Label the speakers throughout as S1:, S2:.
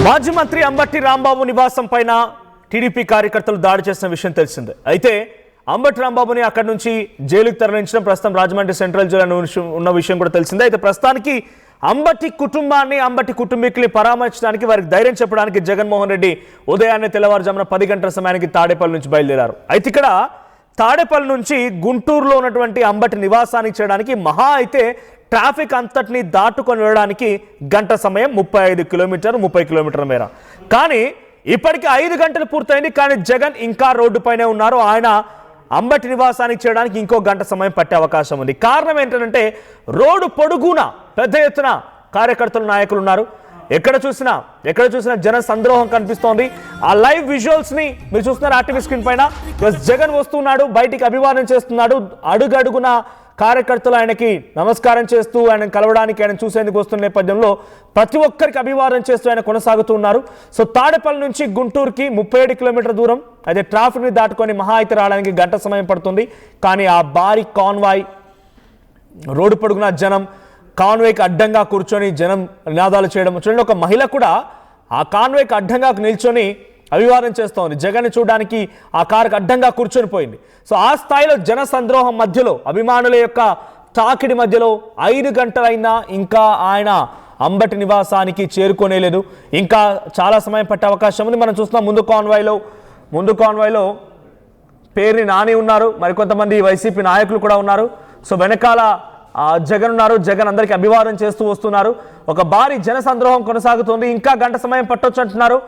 S1: మాజీ మంత్రి అంబటి రాంబాబు నివాసం పైన టీడీపీ కార్యకర్తలు దాడి చేసిన విషయం తెలిసిందే. అయితే అంబటి రాంబాబుని అక్కడి నుంచి జైలుకు తరలించడం ప్రస్తుతం రాజమండ్రి సెంట్రల్ జైలు ఉన్న విషయం కూడా తెలిసిందే. అయితే ప్రస్తుతానికి అంబటి కుటుంబాన్ని అంబటి కుటుంబీకుల్ని పరామర్శించడానికి వారికి ధైర్యం చెప్పడానికి జగన్మోహన్ రెడ్డి ఉదయాన్నే తెల్లవారుజామున 10 గంటల సమయానికి తాడేపల్లి నుంచి బయలుదేరారు. అయితే ఇక్కడ తాడేపల్లి నుంచి గుంటూరులో ఉన్నటువంటి అంబటి నివాసానికి చేయడానికి మహా అయితే ట్రాఫిక్ అంతటిని దాటుకొని వెళ్ళడానికి గంట సమయం 35 కిలోమీటర్లు 30 కిలోమీటర్ల మేర. కానీ ఇప్పటికి 5 గంటలు పూర్తయింది. కానీ జగన్ ఇంకా రోడ్డుపైనే ఉన్నారు. ఆయన అంబటి నివాసానికి చేయడానికి ఇంకో గంట సమయం పట్టే అవకాశం ఉంది. కారణం ఏంటంటే రోడ్డు పొడుగున పెద్ద ఎత్తున కార్యకర్తలు నాయకులు ఉన్నారు. ఎక్కడ చూసినా జన సంద్రోహం కనిపిస్తోంది. ఆ లైవ్ విజువల్స్ ని మీరు చూస్తున్నారు ఆర్టీవీ స్క్రీన్ పైన. జగన్ వస్తున్నాడు, బయటికి అభివాదం చేస్తున్నాడు. అడుగడుగున కార్యకర్తలు ఆయనకి నమస్కారం చేస్తూ ఆయన కలవడానికి ఆయన చూసేందుకు వస్తున్న నేపథ్యంలో ప్రతి ఒక్కరికి అభివాదం చేస్తూ ఆయన కొనసాగుతూ ఉన్నారు. సో తాడేపల్లి నుంచి గుంటూరుకి 37 కిలోమీటర్ల దూరం. అయితే ట్రాఫిక్ని దాటుకొని మహా అయితే రావడానికి గంట సమయం పడుతుంది. కానీ ఆ భారీ కాన్వాయ్ రోడ్డు పొడుగున జనం కాన్వేకి అడ్డంగా కూర్చొని జనం నినాదాలు చేయడం చూడండి. ఒక మహిళ కూడా ఆ కాన్వేకి అడ్డంగా నిల్చొని అభివాదం చేస్తోంది. జగన్ చూడడానికి ఆ కారుకు అడ్డంగా కూర్చొని పోయింది. సో ఆ స్థాయిలో జన సంద్రోహం మధ్యలో అభిమానుల యొక్క తాకిడి మధ్యలో 5 గంటలైనా ఇంకా ఆయన అంబటి నివాసానికి చేరుకోనేలేదు. ఇంకా చాలా సమయం పట్టే అవకాశం ఉంది. మనం చూస్తున్నాం ముందు కాన్వాయ్లో పేరుని నాని ఉన్నారు, మరికొంతమంది వైసీపీ నాయకులు కూడా ఉన్నారు. సో వెనకాల జగన్ ఉన్నారు. జగన్ అందరికీ అభివాదం చేస్తూ వస్తున్నారు. ఒక భారీ జన సంద్రోహం కొనసాగుతుంది. ఇంకా గంట సమయం పట్టొచ్చు అంటున్నారు.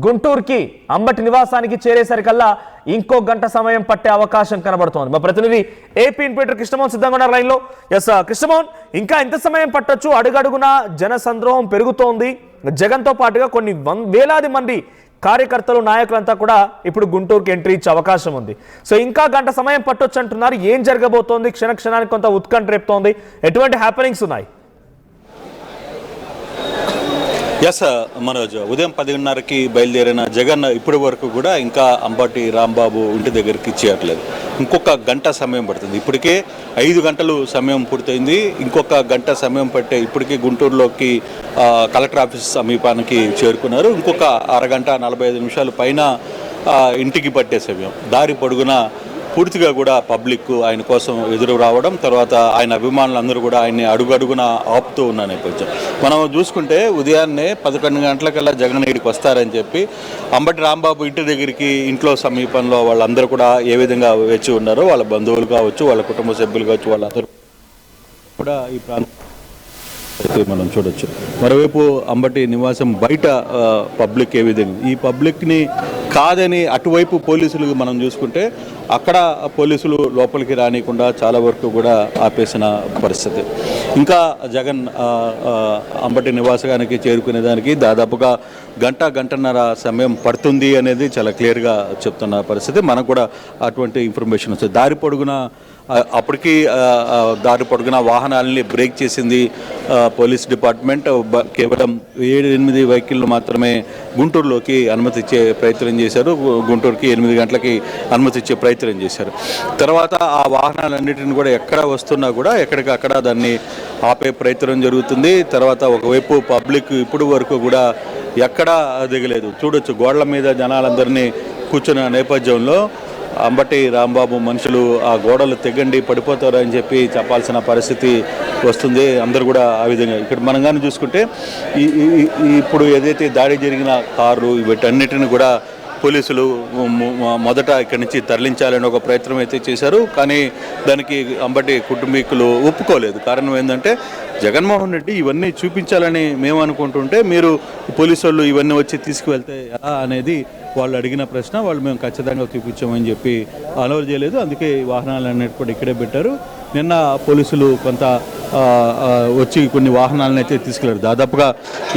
S1: గుంటూరుకి అంబటి నివాసానికి చేరేసరికల్లా ఇంకో గంట సమయం పట్టే అవకాశం కనబడుతోంది. మా ప్రతినిధి ఏపీ ఇన్స్పెక్టర్ కృష్ణమోహన్ సిద్ధంగా ఉన్నారు లైన్లో. ఎస్ కృష్ణమోహన్, ఇంకా ఎంత సమయం పట్టొచ్చు? అడుగడుగున జన సంద్రోహం పెరుగుతోంది. జగన్తో పాటుగా కొన్ని వేలాది మంది కార్యకర్తలు నాయకులంతా కూడా ఇప్పుడు గుంటూరుకి ఎంట్రీ ఇచ్చే అవకాశం ఉంది. సో ఇంకా గంట సమయం పట్టొచ్చు అంటున్నారు. ఏం జరగబోతోంది? క్షణానికి కొంత ఉత్కంఠ రేపుతోంది. ఎటువంటి హ్యాపెనింగ్స్ ఉన్నాయి?
S2: ఎస్ మనోజ్, ఉదయం 10:30కి బయలుదేరిన జగన్ ఇప్పటి వరకు కూడా ఇంకా అంబటి రాంబాబు ఇంటి దగ్గరికి చేరలేదు. ఇంకొక గంట సమయం పడుతుంది. ఇప్పటికే 5 గంటలు సమయం పూర్తయింది. ఇంకొక గంట సమయం పట్టే ఇప్పటికీ గుంటూరులోకి కలెక్టర్ ఆఫీస్ సమీపానికి చేరుకున్నారు. ఇంకొక అరగంట 45 నిమిషాలు పైన ఇంటికి పట్టే సమయం. దారి పొడుగున పూర్తిగా కూడా పబ్లిక్ ఆయన కోసం ఎదురు రావడం, తర్వాత ఆయన అభిమానులందరూ కూడా ఆయన్ని అడుగడుగున ఆపుతూ ఉన్న నేపథ్యం మనం చూసుకుంటే ఉదయాన్నే 11 గంటలకల్లా జగన్ ఇక్కడికి వస్తారని చెప్పి అంబటి రాంబాబు ఇంటి దగ్గరికి ఇంట్లో సమీపంలో వాళ్ళందరూ కూడా ఏ విధంగా వేచి ఉన్నారో, వాళ్ళ బంధువులు కావచ్చు, వాళ్ళ కుటుంబ సభ్యులు కావచ్చు, వాళ్ళందరూ కూడా ఈ ప్రాంతం మనం చూడొచ్చు. మరోవైపు అంబటి నివాసం బయట పబ్లిక్ ఏ విధంగా, ఈ పబ్లిక్ని కాదని అటువైపు పోలీసులు మనం చూసుకుంటే అక్కడ పోలీసులు లోపలికి రానికుండా చాలా వరకు కూడా ఆపేసిన పరిస్థితి. ఇంకా జగన్ అంబటి నివాసానికి చేరుకునే దానికి దాదాపుగా గంటన్నర సమయం పడుతుంది అనేది చాలా క్లియర్గా చెప్తున్న పరిస్థితి. మనకు కూడా అటువంటి ఇన్ఫర్మేషన్ వస్తుంది. అప్పటికి దారి పొడుగున వాహనాలని బ్రేక్ చేసింది పోలీస్ డిపార్ట్మెంట్. కేవలం 7-8 వెహికల్లు మాత్రమే గుంటూరులోకి అనుమతి ఇచ్చే ప్రయత్నం చేశారు. గుంటూరుకి 8 గంటలకి అనుమతి ఇచ్చే ప్రయత్నం చేశారు. తర్వాత ఆ వాహనాలన్నిటిని కూడా ఎక్కడ వస్తున్నా కూడా ఎక్కడికక్కడ దాన్ని ఆపే ప్రయత్నం జరుగుతుంది. తర్వాత ఒకవైపు పబ్లిక్ ఇప్పుడు వరకు కూడా ఎక్కడా దిగలేదు. చూడొచ్చు, గోడల మీద జనాలందరినీ కూర్చున్న నేపథ్యంలో అంబటి రాంబాబు మనుషులు ఆ గోడలు తెగండి పడిపోతారు అని చెప్పి చెప్పాల్సిన పరిస్థితి వస్తుంది. అందరూ కూడా ఆ విధంగా ఇక్కడ మనం కానీ చూసుకుంటే ఇప్పుడు ఏదైతే దాడి జరిగిన కారు వీటన్నిటిని కూడా పోలీసులు మొదట ఇక్కడి నుంచి తరలించాలని ఒక ప్రయత్నం అయితే చేశారు. కానీ దానికి అంబటి కుటుంబీకులు ఒప్పుకోలేదు. కారణం ఏంటంటే జగన్మోహన్ రెడ్డి ఇవన్నీ చూపించాలని మేము అనుకుంటుంటే మీరు పోలీసు వాళ్ళు ఇవన్నీ వచ్చి తీసుకువెళ్తే ఎలా అనేది వాళ్ళు అడిగిన ప్రశ్న. వాళ్ళు మేము ఖచ్చితంగా చూపించామని చెప్పి అలౌ చేయలేదు. అందుకే ఈ వాహనాలన్నిటి కూడా ఇక్కడే పెట్టారు. నిన్న పోలీసులు కొంత వచ్చి కొన్ని వాహనాలను అయితే తీసుకెళ్లారు. దాదాపుగా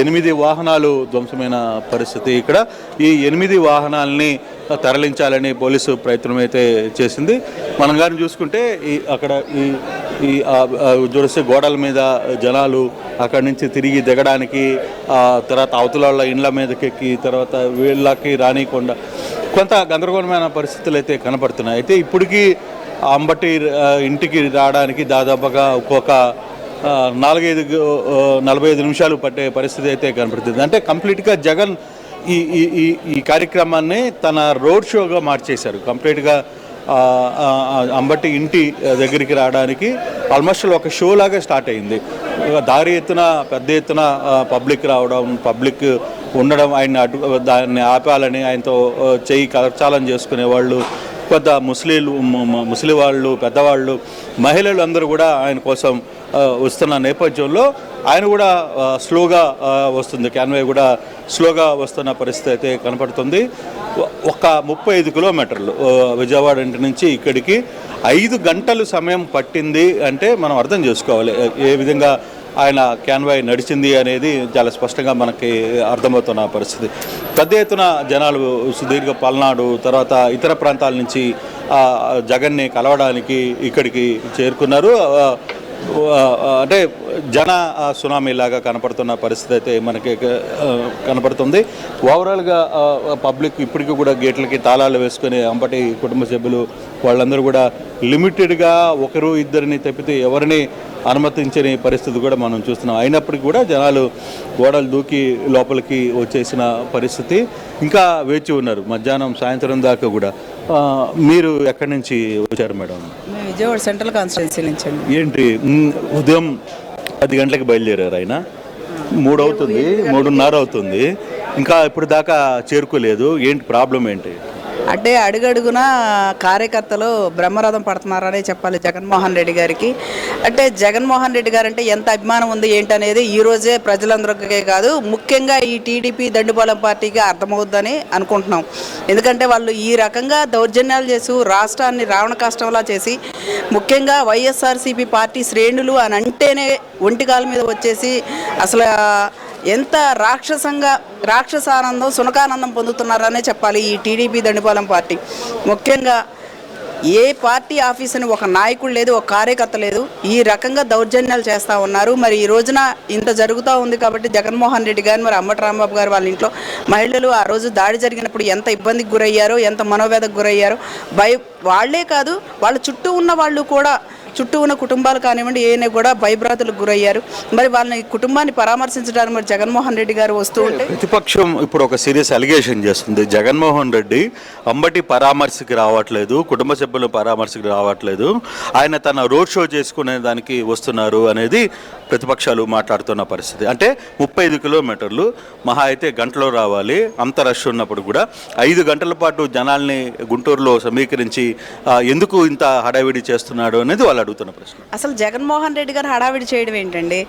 S2: 8 వాహనాలు ధ్వంసమైన పరిస్థితి. ఇక్కడ ఈ 8 వాహనాలని తరలించాలని పోలీసు ప్రయత్నం అయితే చేసింది. మనం కానీ చూసుకుంటే అక్కడ ఈ జొరసే గోడల మీద జనాలు అక్కడి నుంచి తిరిగి దిగడానికి, తర్వాత అవతల ఇండ్ల మీదకెక్కి తర్వాత వీళ్ళకి రానికుండా కొంత గందరగోళమైన పరిస్థితులు అయితే కనపడుతున్నాయి. అయితే ఇప్పటికీ అంబటి ఇంటికి రావడానికి దాదాపుగా ఒక్కొక్క 45 నిమిషాలు పట్టే పరిస్థితి అయితే కనపడుతుంది. అంటే కంప్లీట్గా జగన్ ఈ ఈ ఈ ఈ కార్యక్రమాన్ని తన రోడ్ షోగా మార్చేశారు. కంప్లీట్గా అంబటి ఇంటి దగ్గరికి రావడానికి ఆల్మోస్ట్ ఒక షో లాగా స్టార్ట్ అయింది. దారి ఎత్తున పెద్ద ఎత్తున పబ్లిక్ రావడం, పబ్లిక్ ఉండడం, దాన్ని ఆపాలని ఆయనతో చెయ్యి కలచాలని చేసుకునే వాళ్ళు, కొంత ముస్లిం వాళ్ళు, పెద్దవాళ్ళు, మహిళలు అందరూ కూడా ఆయన కోసం వస్తున్న నేపథ్యంలో ఆయన కూడా స్లోగా వస్తుంది, క్యాన్వే కూడా స్లోగా వస్తున్న పరిస్థితి అయితే కనపడుతుంది. ఒక 35 కిలోమీటర్లు విజయవాడ ఇంటి నుంచి ఇక్కడికి 5 గంటలు సమయం పట్టింది అంటే మనం అర్థం చేసుకోవాలి ఏ విధంగా ఆయన క్యాన్వాయ్ నడిచింది అనేది చాలా స్పష్టంగా మనకి అర్థమవుతున్న పరిస్థితి. పెద్ద ఎత్తున జనాలు సుదీర్ఘ పల్నాడు తర్వాత ఇతర ప్రాంతాల నుంచి జగన్ని కలవడానికి ఇక్కడికి చేరుకున్నారు. అంటే జన సునామీ లాగా కనపడుతున్న పరిస్థితి అయితే మనకి కనపడుతుంది. ఓవరాల్గా పబ్లిక్ ఇప్పటికీ కూడా గేట్లకి తాళాలు వేసుకొని అంబటి కుటుంబ సభ్యులు వాళ్ళందరూ కూడా లిమిటెడ్గా ఒకరు ఇద్దరిని తప్పితే ఎవరిని అనుమతించని పరిస్థితి కూడా మనం చూస్తున్నాం. అయినప్పటికీ కూడా జనాలు గోడలు దూకి లోపలికి వచ్చేసిన పరిస్థితి. ఇంకా వేచి ఉన్నారు మధ్యాహ్నం సాయంత్రం దాకా కూడా. మీరు ఎక్కడి నుంచి వచ్చారు మేడం?
S3: విజయవాడ సెంట్రల్ కాన్స్టిట్యున్సీ నుంచి.
S2: ఏంటి ఉదయం 10 గంటలకు బయలుదేరారు ఆయన? 3 అవుతుంది, 3:30 అవుతుంది, ఇంకా ఇప్పుడు దాకా చేరుకోలేదు. ఏంటి ప్రాబ్లం ఏంటి?
S3: అంటే అడుగడుగున కార్యకర్తలు బ్రహ్మరథం పడుతున్నారనే చెప్పాలి జగన్మోహన్ రెడ్డి గారికి. అంటే జగన్మోహన్ రెడ్డి గారు అంటే ఎంత అభిమానం ఉంది ఏంటనేది ఈరోజే ప్రజలందరికీ కాదు, ముఖ్యంగా ఈ టీడీపీ దండుపాలెం పార్టీకి అర్థమవుద్దని అనుకుంటున్నాం. ఎందుకంటే వాళ్ళు ఈ రకంగా దౌర్జన్యాలు చేసి రాష్ట్రాన్ని రావణ కష్టంలా చేసి, ముఖ్యంగా వైఎస్ఆర్సీపీ పార్టీ శ్రేణులు అని అంటేనే ఒంటికాల మీద వచ్చేసి అసలు ఎంత రాక్షసానందం సునకానందం పొందుతున్నారనే చెప్పాలి ఈ టీడీపీ దండుపాలెం పార్టీ. ముఖ్యంగా ఏ పార్టీ ఆఫీసుని ఒక నాయకుడు లేదు, ఒక కార్యకర్త లేదు, ఈ రకంగా దౌర్జన్యాలు చేస్తూ ఉన్నారు. మరి ఈ రోజున ఇంత జరుగుతూ ఉంది కాబట్టి జగన్మోహన్ రెడ్డి గారు, మరి అంబటి రాంబాబు గారు వాళ్ళ ఇంట్లో మహిళలు ఆ రోజు దాడి జరిగినప్పుడు ఎంత ఇబ్బందికి గురయ్యారో, ఎంత మనోవేదకు గురయ్యారో, వాళ్లే కాదు వాళ్ళ చుట్టూ ఉన్న వాళ్ళు కూడా, చుట్టూ ఉన్న కుటుంబాలు కానివ్వండి ఏనే కూడా భయభ్రాంతులకు గురయ్యారు. మరి వాళ్ళని కుటుంబాన్ని పరామర్శించడానికి మరి జగన్మోహన్ రెడ్డి గారు వస్తూ ఉంటే
S2: ప్రతిపక్షం ఇప్పుడు ఒక సీరియస్ అలిగేషన్ చేస్తుంది. జగన్మోహన్ రెడ్డి అంబటి పరామర్శకి రావట్లేదు, కుటుంబ సభ్యుల పరామర్శకి రావట్లేదు, ఆయన తన రోడ్ షో చేసుకునే దానికి వస్తున్నారు అనేది ప్రతిపక్షాలు మాట్లాడుతున్న పరిస్థితి. అంటే 35 కిలోమీటర్లు మహా అయితే గంటలో రావాలి, అంత రష్ ఉన్నప్పుడు కూడా 5 గంటల పాటు జనాల్ని గుంటూరులో సమీకరించి ఎందుకు ఇంత హడావిడి చేస్తున్నాడు అనేది వాళ్ళు అడుగుతున్న ప్రశ్న.
S3: అసలు జగన్మోహన్ రెడ్డి గారు హడావిడి చేయడం ఏంటండి?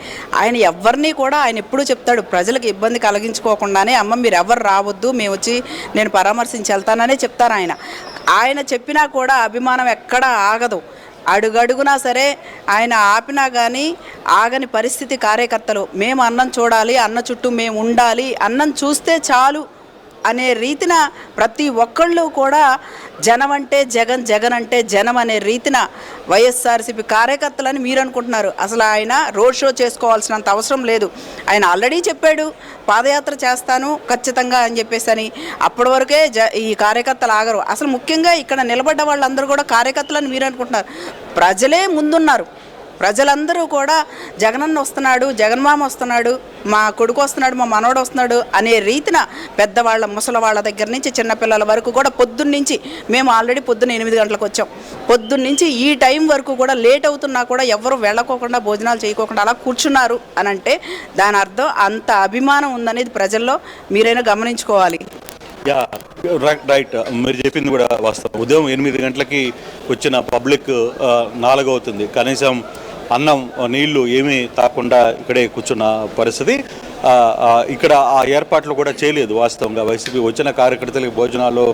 S3: ఆయన ఎవరిని కూడా ఆయన ఎప్పుడూ చెప్తాడు ప్రజలకు ఇబ్బంది కలిగించుకోకుండానే, అమ్మ మీరు ఎవరు రావద్దు, మేము వచ్చి నేను పరామర్శించి వెళ్తాననే చెప్తారు ఆయన. ఆయన చెప్పినా కూడా అభిమానం ఎక్కడా ఆగదు. అడుగడుగునా సరే ఆయన ఆపినా కానీ ఆగని పరిస్థితి కార్యకర్తలు. మేము అన్నం చూడాలి, అన్న చుట్టూ మేము ఉండాలి, అన్నం చూస్తే చాలు అనే రీతిన ప్రతి ఒక్కళ్ళు కూడా జనం అంటే జగన్, జగన్ అంటే జనం అనే రీతిన వైఎస్ఆర్సీపీ కార్యకర్తలని మీరు అనుకుంటున్నారు. అసలు ఆయన రోడ్ షో చేసుకోవాల్సినంత అవసరం లేదు. ఆయన ఆల్రెడీ చెప్పాడు పాదయాత్ర చేస్తాను ఖచ్చితంగా అని చెప్పేసి అని. అప్పటి వరకే ఈ కార్యకర్తలు ఆగరు. అసలు ముఖ్యంగా ఇక్కడ నిలబడ్డ వాళ్ళందరూ కూడా కార్యకర్తలని మీరు అనుకుంటున్నారు. ప్రజలే ముందున్నారు. ప్రజలందరూ కూడా జగనన్న వస్తున్నాడు, జగన్మామ వస్తున్నాడు, మా కొడుకు వస్తున్నాడు, మా మనవడు వస్తున్నాడు అనే రీతిన పెద్దవాళ్ళ ముసలివాళ్ళ దగ్గర నుంచి చిన్నపిల్లల వరకు కూడా పొద్దున్నుంచి, మేము ఆల్రెడీ పొద్దున్న 8 గంటలకు వచ్చాం, పొద్దున్నుంచి ఈ టైం వరకు కూడా లేట్ అవుతున్నా కూడా ఎవరు వెళ్ళకోకుండా భోజనాలు చేయకోకుండా అలా కూర్చున్నారు అని అంటే దాని అర్థం అంత అభిమానం ఉందనేది ప్రజల్లో మీరైనా గమనించుకోవాలి.
S2: రైట్, మీరు చెప్పింది కూడా వాస్తవం. ఉదయం 8 గంటలకి వచ్చిన పబ్లిక్ 4 అవుతుంది, కనీసం అన్నం నీళ్లు ఏమీ తాకుండా ఇక్కడే కూర్చున్న పరిస్థితి. ఇక్కడ ఆ ఏర్పాట్లు కూడా చేయలేదు వాస్తవంగా. వైసీపీ వచ్చిన కార్యకర్తలకి భోజనాలు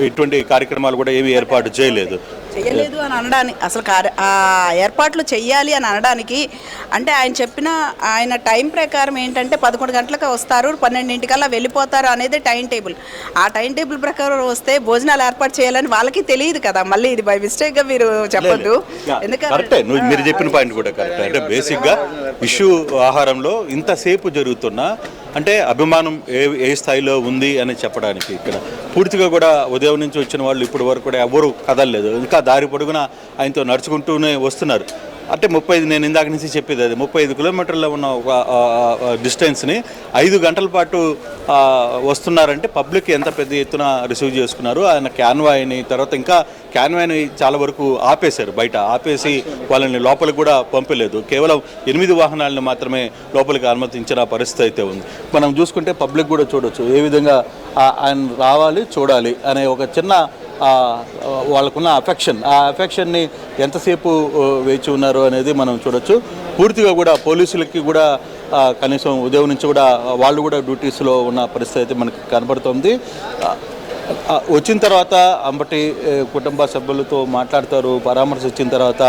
S2: ఇటువంటి కార్యక్రమాలు కూడా ఏమీ ఏర్పాటు చేయలేదు
S3: అని అనడానికి, అసలు ఏర్పాట్లు చెయ్యాలి అని అనడానికి అంటే ఆయన చెప్పిన ఆయన టైం ప్రకారం ఏంటంటే 11 గంటలకు వస్తారు, 12 వెళ్ళిపోతారు అనేది టైం టేబుల్. ఆ టైం టేబుల్ ప్రకారం వస్తే భోజనాలు ఏర్పాటు చేయాలని వాళ్ళకి తెలియదు కదా. మళ్ళీ ఇది బై మిస్టేక్గా మీరు చెప్పొద్దు.
S2: ఎందుకంటే మీరు చెప్పిన పాయింట్ కూడా కరెక్ట్. అంటే బేసిక్గా ఇష్యూ ఆహారంలో ఇంతసేపు జరుగుతున్నా అంటే అభిమానం ఏ స్థాయిలో ఉంది అని చెప్పడానికి ఇక్కడ పూర్తిగా కూడా ఉదయం నుంచి వచ్చిన వాళ్ళు ఇప్పటి వరకు కూడా ఎవరు కదలలేదు. ఇంకా దారి పొడుగున ఆయనతో నడుచుకుంటూనే వస్తున్నారు. అంటే 35 నేను ఇందాక నుంచి చెప్పేది అది 35 కిలోమీటర్ల ఉన్న ఒక డిస్టెన్స్ని 5 గంటల పాటు వస్తున్నారంటే పబ్లిక్ ఎంత పెద్ద ఎత్తున రిసీవ్ చేసుకున్నారు. ఆయన క్యాన్వాయ్ని తర్వాత ఇంకా క్యాన్వాయ్ని చాలా వరకు ఆపేశారు, బయట ఆపేసి వాళ్ళని లోపలికి కూడా పంపలేదు. కేవలం 8 వాహనాలను మాత్రమే లోపలికి అనుమతించిన పరిస్థితి అయితే ఉంది. మనం చూసుకుంటే పబ్లిక్ కూడా చూడొచ్చు ఏ విధంగా ఆయన రావాలి చూడాలి అనే ఒక చిన్న వాళ్ళకున్న ఆ అఫెక్షన్ని ఎంతసేపు వేచి ఉన్నారు అనేది మనం చూడొచ్చు. పూర్తిగా కూడా పోలీసులకి కూడా కనీసం ఉదయం నుంచి కూడా వాళ్ళు కూడా డ్యూటీస్లో ఉన్న పరిస్థితి అయితే మనకి కనబడుతుంది. వచ్చిన తర్వాత అంబటి కుటుంబ సభ్యులతో మాట్లాడతారు, పరామర్శించిన తర్వాత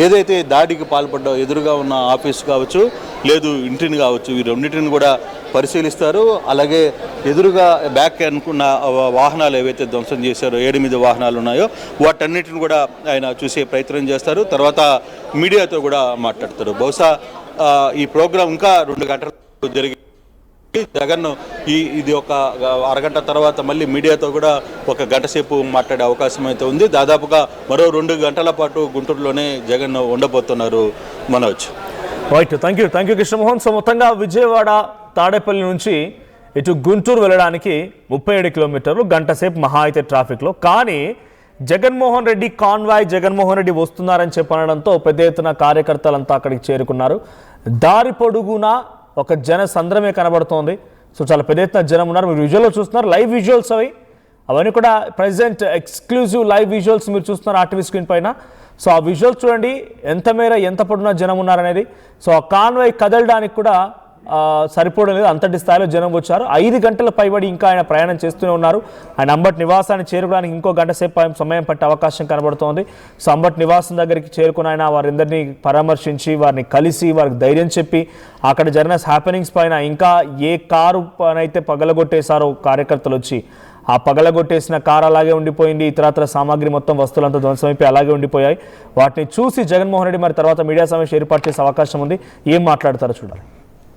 S2: ఏదైతే దాడికి పాల్పడ్డా ఎదురుగా ఉన్న ఆఫీస్ కావచ్చు లేదు ఇంటిని కావచ్చు ఈ రెండింటిని కూడా పరిశీలిస్తారు. అలాగే ఎదురుగా బ్యాక్ అనుకున్న వాహనాలు ఏవైతే ధ్వంసం చేశారో 7 వాహనాలు ఉన్నాయో వాటన్నిటిని కూడా ఆయన చూసే ప్రయత్నం చేస్తారు. తర్వాత మీడియాతో కూడా మాట్లాడతారు. బహుశా ఈ ప్రోగ్రాం ఇంకా 2 గంటలు జరిగి జగన్ ఇది ఒక అరగంట తర్వాత మళ్ళీ మీడియాతో కూడా 1 గంట సేపు మాట్లాడే అవకాశం అయితే ఉంది. దాదాపుగా మరో 2 గంటల పాటు గుంటూరులోనే జగన్ ఉండబోతున్నారు. Manoj.
S1: Right, thank you Krishnamohan. So మొత్తంగా విజయవాడ తాడేపల్లి నుంచి ఇటు గుంటూరు వెళ్ళడానికి 37 కిలోమీటర్లు, గంట సేపు మహా అయితే ట్రాఫిక్లో. కానీ జగన్మోహన్ రెడ్డి కాన్వాయ్ జగన్మోహన్ రెడ్డి వస్తున్నారని చెప్పనడంతో పెద్ద ఎత్తున కార్యకర్తలంతా అక్కడికి చేరుకున్నారు. దారి పొడుగునా ఒక జన సంద్రమే కనబడుతోంది. సో చాలా పెద్ద ఎత్తున జనం ఉన్నారు. మీరు విజువల్లో చూస్తున్నారు, లైవ్ విజువల్స్ అవన్నీ కూడా ప్రెజెంట్ ఎక్స్క్లూజివ్ లైవ్ విజువల్స్ మీరు చూస్తున్నారు ఆర్టీవీ స్క్రీన్ పైన. సో ఆ విజువల్స్ చూడండి ఎంత పొడుగునా జనం ఉన్నారనేది. సో ఆ కాన్వాయ్ కదలడానికి కూడా సరిపోవడం లేదు, అంతటి స్థాయిలో జనం వచ్చారు. 5 గంటల పైబడి ఇంకా ఆయన ప్రయాణం చేస్తూనే ఉన్నారు. ఆయన అంబటి నివాసాన్ని చేరుకోవడానికి ఇంకో గంట సేపు సమయం పట్టే అవకాశం కనబడుతోంది. సో అంబటి నివాసం దగ్గరికి చేరుకుని ఆయన వారందరినీ పరామర్శించి వారిని కలిసి వారికి ధైర్యం చెప్పి అక్కడ జరిగిన హ్యాపెనింగ్స్ పైన ఇంకా ఏ కారు పైనైతే పగలగొట్టేశారో కార్యకర్తలు వచ్చి ఆ పగలగొట్టేసిన కారు అలాగే ఉండిపోయింది, ఇతరత్ర సామాగ్రి మొత్తం వస్తువులంతా ధ్వంసమైపోయి అలాగే ఉండిపోయాయి. వాటిని చూసి జగన్మోహన్ రెడ్డి మరి తర్వాత మీడియా సమావేశం ఏర్పాటు చేసే అవకాశం ఉంది. ఏం మాట్లాడతారో చూడాలి.